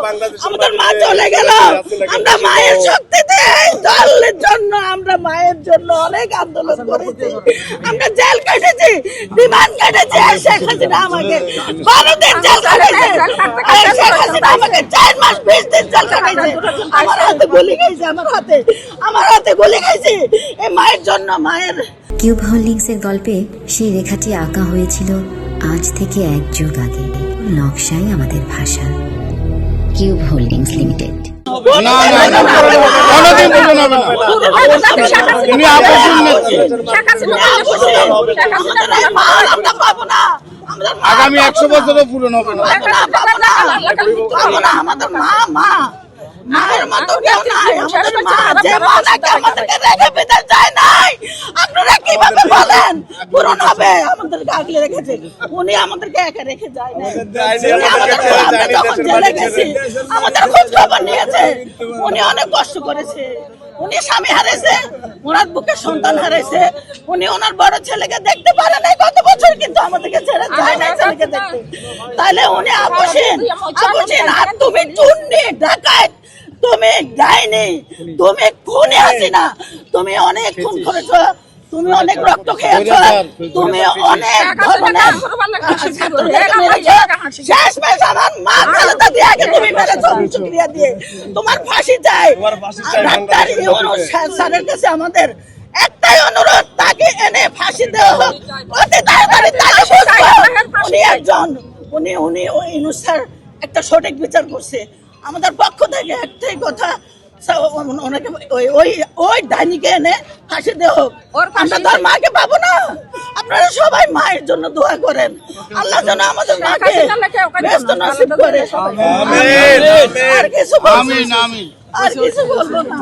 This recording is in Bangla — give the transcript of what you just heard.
আমাদের মা চলে গেল। আমরা মায়ের শক্তিতে এই দলের জন্য, আমরা মায়ের জন্য অনেক আন্দোলন করেছি, আমরা জেল কেটেছি, রিমান্ড কেটেছি। শেখ হাসিনা আমাকে 12 দিন জেল কাটাইছে, শেখ হাসিনা আমাকে 4 মাস 20 দিন জেল কাটাইছে। আমার হাতে গুলি খাইছে, আমার হাতে গুলি খাইছে এই মায়ের জন্য। মায়ের কিউব হোল্ডিংসের গল্পে সেই রেখাটি আঁকা হয়েছিল আজ থেকে 1 যুগ আগে। নকশাই আমাদের ভাষা। Cube holdings limited. আগামী 100 বছরও পূরণ হবে না। আমাদের মা মায়ের মতো কেউ নাই। আমাদের মা যে মা নাকি আমাদেরকে রেখে বিদায় যায় নাই, আপনারা কিভাবে বলেন পূরণ হবে? আমাদেরকে আগলে রেখেছে, উনি আমাদেরকে একা রেখে যায় না। জেলে গেছি, আমাদের খোঁজ খবর নিয়েছে, উনি অনেক কষ্ট করেছে। উনি স্বামী হারাইছে, ওনার বুকে সন্তান হারাইছে, উনি ওনার বড় ছেলেকে দেখতে পারে নাই কত বছর, কিন্তু আমাদেরকে ছেড়ে যায় না ছেলেকে দেখতে। তাহলে উনি আপসীন। আর তুমি চুন্নি ডাকাত, তুমি ডাইনি, তুমি খুনি হাসিনা, তুমি অনেক খুন করেছ, তুমি অনেক রক্ত খেয়েছ, তুমি অনেক ধরনের শেষমেশ আমার মা খালেদা জিয়াকে তুমি মেরেছ শুকরিয়া দিয়ে। তোমার ফাঁসি চাই। ডাক্তার ইউনূস স্যারের কাছে আমাদের একটাই অনুরোধ, তাকে এনে ফাঁসি দেওয়া হোক অতি তাড়াতাড়ি। উনি একজন, উনি ইউনূস স্যার একটা সঠিক বিচার করছে। আমাদের পক্ষ থেকে একটাই কথা, ওনাকে ওই ডাইনিকে এনে ফাঁসি দেওয়া হোক। আমরা তো আর মাকে পাবো না। আপনারা সবাই মায়ের জন্য দোয়া করেন, আল্লাহ যেন আমাদের মাকে ব্যস্ত নসিব করে। আর কিছু বলবো না।